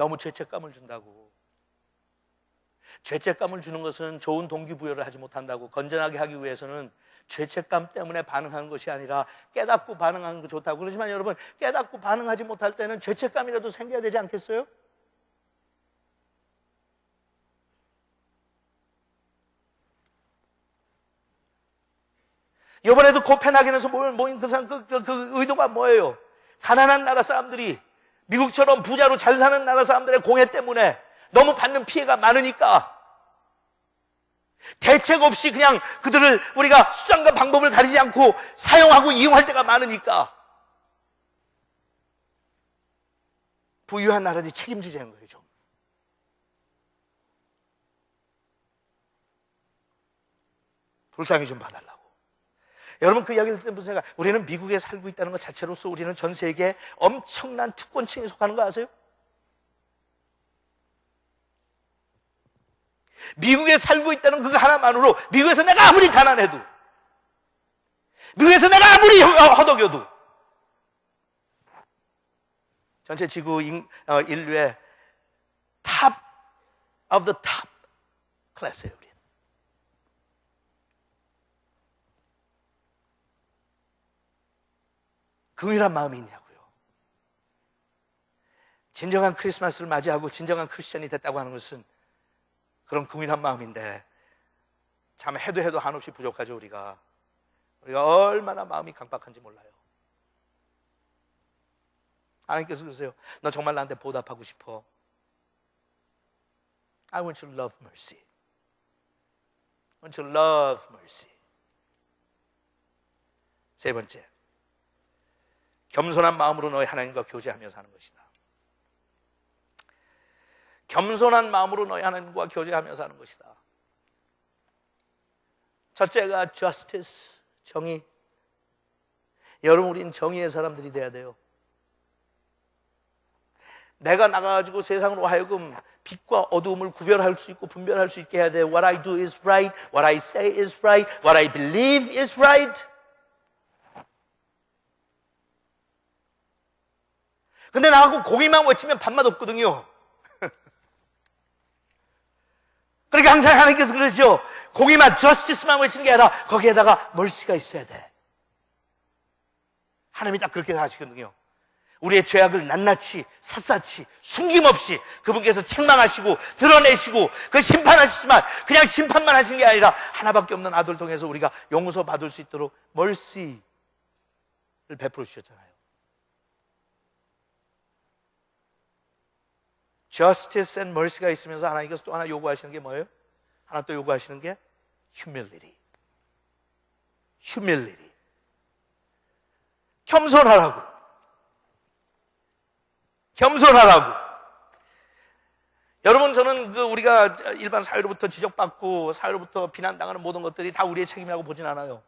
너무 죄책감을 준다고. 죄책감을 주는 것은 좋은 동기부여를 하지 못한다고. 건전하게 하기 위해서는 죄책감 때문에 반응하는 것이 아니라 깨닫고 반응하는 게 좋다고. 그렇지만 여러분, 깨닫고 반응하지 못할 때는 죄책감이라도 생겨야 되지 않겠어요? 이번에도 코펜하겐에서 모인 그 의도가 뭐예요? 가난한 나라 사람들이 미국처럼 부자로 잘 사는 나라 사람들의 공해 때문에 너무 받는 피해가 많으니까 대책 없이 그냥 그들을 우리가 수단과 방법을 가리지 않고 사용하고 이용할 때가 많으니까 부유한 나라들이 책임지자는 거예요. 좀. 불쌍히 좀 봐달라고. 여러분, 그 이야기를 듣는 무슨 생각? 우리는 미국에 살고 있다는 것 자체로서 우리는 전 세계에 엄청난 특권층에 속하는 거 아세요? 미국에 살고 있다는 그거 하나만으로 미국에서 내가 아무리 가난해도, 미국에서 내가 아무리 허덕여도 전체 지구 인류의 top of the top 클래스예요. 우리. 긍휼한 마음이 있냐고요. 진정한 크리스마스를 맞이하고 진정한 크리스천이 됐다고 하는 것은 그런 긍휼한 마음인데, 참 해도 한없이 부족하죠. 우리가 얼마나 마음이 강박한지 몰라요. 하나님께서 그러세요. 너 정말 나한테 보답하고 싶어? I want you to love mercy. I want you to love mercy. 세 번째, 겸손한 마음으로 너희 하나님과 교제하며 사는 것이다. 겸손한 마음으로 너희 하나님과 교제하며 사는 것이다. 첫째가 justice, 정의. 여러분, 우린 정의의 사람들이 돼야 돼요. 내가 나가가지고 세상으로 하여금 빛과 어두움을 구별할 수 있고 분별할 수 있게 해야 돼요. What I do is right, what I say is right, what I believe is right. 근데 나하고 고기만 외치면 밥맛 없거든요. 그러니까 항상 하나님께서 그러시죠. 고기만, justice만 외치는 게 아니라 거기에다가 mercy가 있어야 돼. 하나님이 딱 그렇게 하시거든요. 우리의 죄악을 낱낱이, 샅샅이, 숨김없이 그분께서 책망하시고 드러내시고 그 심판하시지만 그냥 심판만 하시는 게 아니라 하나밖에 없는 아들을 통해서 우리가 용서 받을 수 있도록 mercy를 베풀어 주셨잖아요. justice and mercy가 있으면서 하나님께서 또 하나 요구하시는 게 뭐예요? 하나 또 요구하시는 게 humility. humility. 겸손하라고. 겸손하라고. 여러분, 저는 우리가 일반 사회로부터 지적받고 사회로부터 비난당하는 모든 것들이 다 우리의 책임이라고 보진 않아요.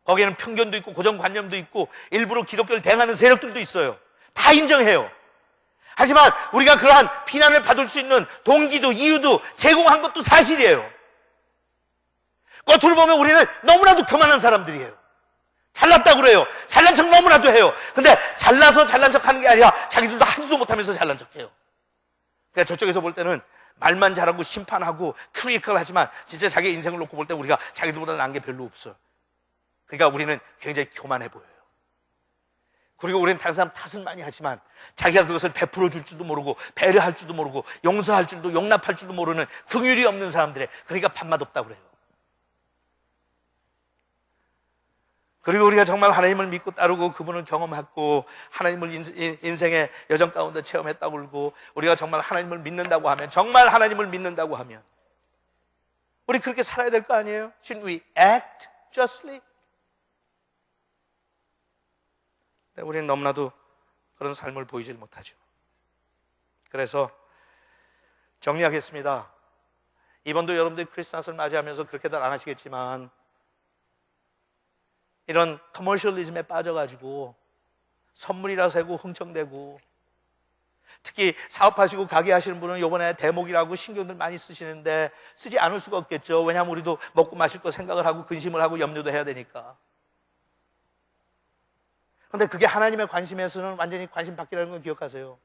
거기에는 편견도 있고 고정관념도 있고 일부러 기독교를 대항하는 세력들도 있어요. 다 인정해요. 하지만 우리가 그러한 비난을 받을 수 있는 동기도 이유도 제공한 것도 사실이에요. 겉으로 보면 우리는 너무나도 교만한 사람들이에요. 잘났다고 그래요. 잘난 척 너무나도 해요. 근데 잘나서 잘난 척 하는 게 아니라 자기들도 하지도 못하면서 잘난 척 해요. 그러니까 저쪽에서 볼 때는 말만 잘하고 심판하고 크리티컬 하지만 진짜 자기 인생을 놓고 볼 때 우리가 자기들보다 나은 게 별로 없어요. 그러니까 우리는 굉장히 교만해 보여요. 그리고 우리는 다른 사람 탓은 많이 하지만 자기가 그것을 베풀어 줄 줄도 모르고 배려할 줄도 모르고 용서할 줄도 용납할 줄도 모르는 긍휼이 없는 사람들의, 그러니까 밥맛 없다고 그래요. 그리고 우리가 정말 하나님을 믿고 따르고 그분을 경험했고 하나님을 인생의 여정 가운데 체험했다고 그러고 우리가 정말 하나님을 믿는다고 하면, 정말 하나님을 믿는다고 하면 우리 그렇게 살아야 될 거 아니에요? Shouldn't we act justly? 우리는 너무나도 그런 삶을 보이질 못하죠. 그래서 정리하겠습니다. 이번도 여러분들이 크리스마스를 맞이하면서 그렇게들 안 하시겠지만 이런 커머셜리즘에 빠져가지고 선물이라 세고 흥청대고, 특히 사업하시고 가게 하시는 분은 이번에 대목이라고 신경들 많이 쓰시는데 쓰지 않을 수가 없겠죠. 왜냐하면 우리도 먹고 마실 거 생각을 하고 근심을 하고 염려도 해야 되니까. 그런데 그게 하나님의 관심에서는 완전히 관심 밖이라는 걸 기억하세요.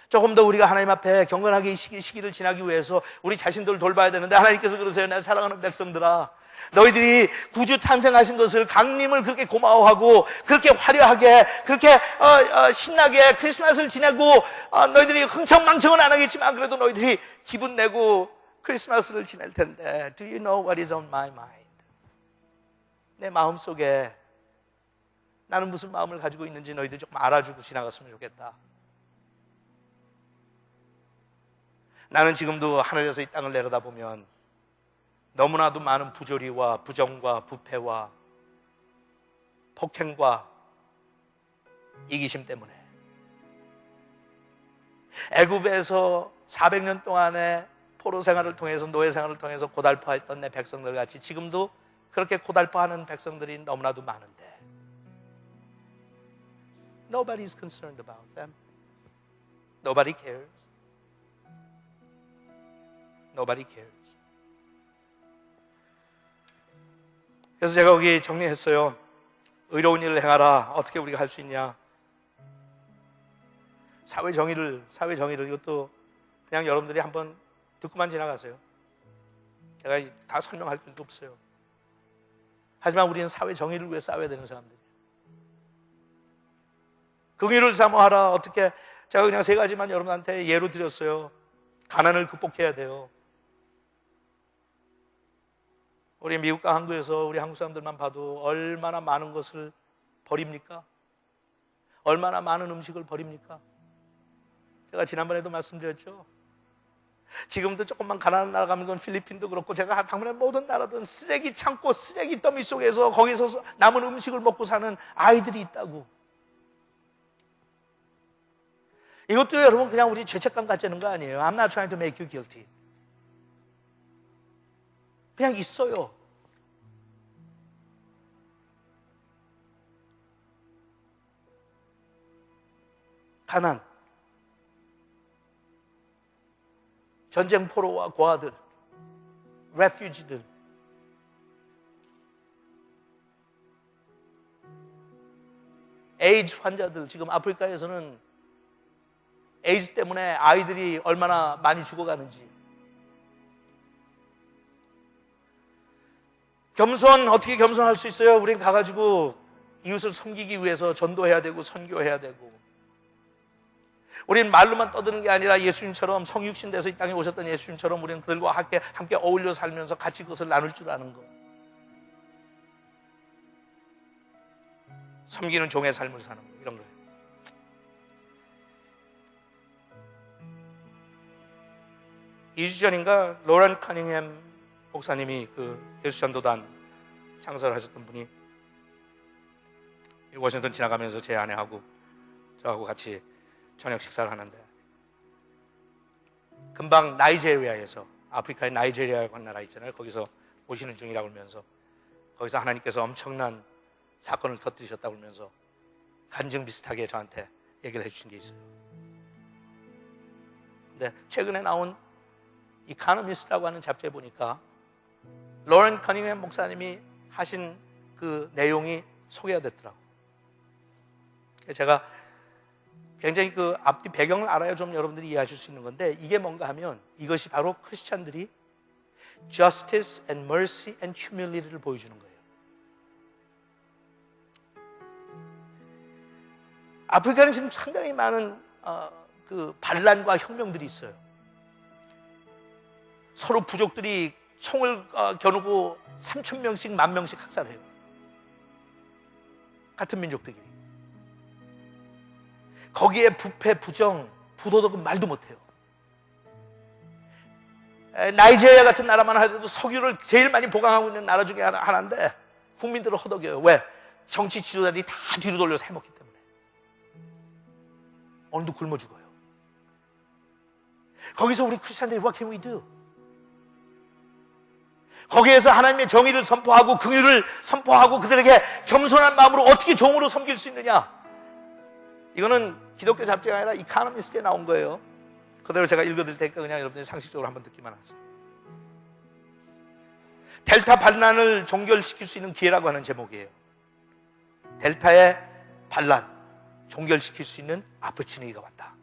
조금 더 우리가 하나님 앞에 경건하게 이 시기를 지나기 위해서 우리 자신들을 돌봐야 되는데, 하나님께서 그러세요. 내 사랑하는 백성들아, 너희들이 구주 탄생하신 것을, 강림을 그렇게 고마워하고 그렇게 화려하게 그렇게 신나게 크리스마스를 지내고, 너희들이 흥청망청은 안 하겠지만 그래도 너희들이 기분 내고 크리스마스를 지낼 텐데, Do you know what is on my mind? 내 마음속에 나는 무슨 마음을 가지고 있는지 너희들 조금 알아주고 지나갔으면 좋겠다. 나는 지금도 하늘에서 이 땅을 내려다보면 너무나도 많은 부조리와 부정과 부패와 폭행과 이기심 때문에, 애굽에서 400년 동안의 포로 생활을 통해서, 노예 생활을 통해서 고달파했던 내 백성들 같이 지금도 그렇게 고달파하는 백성들이 너무나도 많은데, Nobody is concerned about them. Nobody cares. Nobody cares. 그래서 제가 거기 정리했어요. 의로운 일을 행하라. 어떻게 우리가 할 수 있냐? 사회 정의를, 이것도 그냥 여러분들이 한번 듣고만 지나가세요. 제가 다 설명할 필요도 없어요. 하지만 우리는 사회 정의를 위해 싸워야 되는 사람들이에요. 긍휼을 사모하라. 어떻게? 제가 그냥 3가지만 여러분한테 예로 드렸어요. 가난을 극복해야 돼요. 우리 미국과 한국에서 우리 한국 사람들만 봐도 얼마나 많은 것을 버립니까? 얼마나 많은 음식을 버립니까? 제가 지난번에도 말씀드렸죠. 지금도 조금만 가난한 나라 가면, 건 필리핀도 그렇고 제가 당분간 모든 나라든 쓰레기 창고, 쓰레기 더미 속에서 거기서 남은 음식을 먹고 사는 아이들이 있다고. 이것도 여러분 그냥 우리 죄책감 갖자는 거 아니에요. I'm not trying to make you guilty. 그냥 있어요. 가난, 전쟁 포로와 고아들, refugee들, 에이즈 환자들. 지금 아프리카에서는 에이즈 때문에 아이들이 얼마나 많이 죽어가는지. 겸손, 어떻게 겸손할 수 있어요? 우린 가가지고 이웃을 섬기기 위해서 전도해야 되고 선교해야 되고, 우린 말로만 떠드는 게 아니라 예수님처럼 성육신 돼서 이 땅에 오셨던 예수님처럼 우리는 그들과 함께 어울려 살면서 같이 그것을 나눌 줄 아는 것. 섬기는 종의 삶을 사는 것, 이런 거예요. (2주) 전인가 로런 커닝햄 목사님이 그 예수전도단 창설을 하셨던 분이 워싱턴 지나가면서 제 아내하고 저하고 같이 저녁 식사를 하는데, 금방 나이제리아에서, 아프리카의 나이제리아라고 하는 나라 있잖아요. 거기서 오시는 중이라고 그러면서, 거기서 하나님께서 엄청난 사건을 터뜨리셨다고 그러면서 간증 비슷하게 저한테 얘기를 해주신 게 있어요. 근데 최근에 나온 이카노미스트라고 하는 잡지에 보니까 로런 커닝햄 목사님이 하신 그 내용이 소개가 됐더라고요. 제가 굉장히 그 앞뒤 배경을 알아야 좀 여러분들이 이해하실 수 있는 건데, 이게 뭔가 하면 이것이 바로 크리스찬들이 justice and mercy and humility를 보여주는 거예요. 아프리카는 지금 상당히 많은 그 반란과 혁명들이 있어요. 서로 부족들이 총을 겨누고 3,000명씩 10,000명씩 학살해요. 같은 민족들끼리. 거기에 부패, 부정, 부도덕은 말도 못해요. 나이제리아 같은 나라만 하더라도 석유를 제일 많이 보강하고 있는 나라 중에 하나인데 국민들을 허덕여요. 왜? 정치 지도자들이 다 뒤로 돌려서 해먹기 때문에. 오늘도 굶어 죽어요. 거기서 우리 크리스찬들이 What can we do? 거기에서 하나님의 정의를 선포하고 긍휼을 선포하고 그들에게 겸손한 마음으로 어떻게 종으로 섬길 수 있느냐? 이거는 기독교 잡지가 아니라 이카노미스트에 나온 거예요. 그대로 제가 읽어드릴 테니까 그냥 여러분들이 상식적으로 한번 듣기만 하세요. 델타 반란을 종결시킬 수 있는 기회라고 하는 제목이에요. 델타의 반란 종결시킬 수 있는 아퍼추니티가 왔다.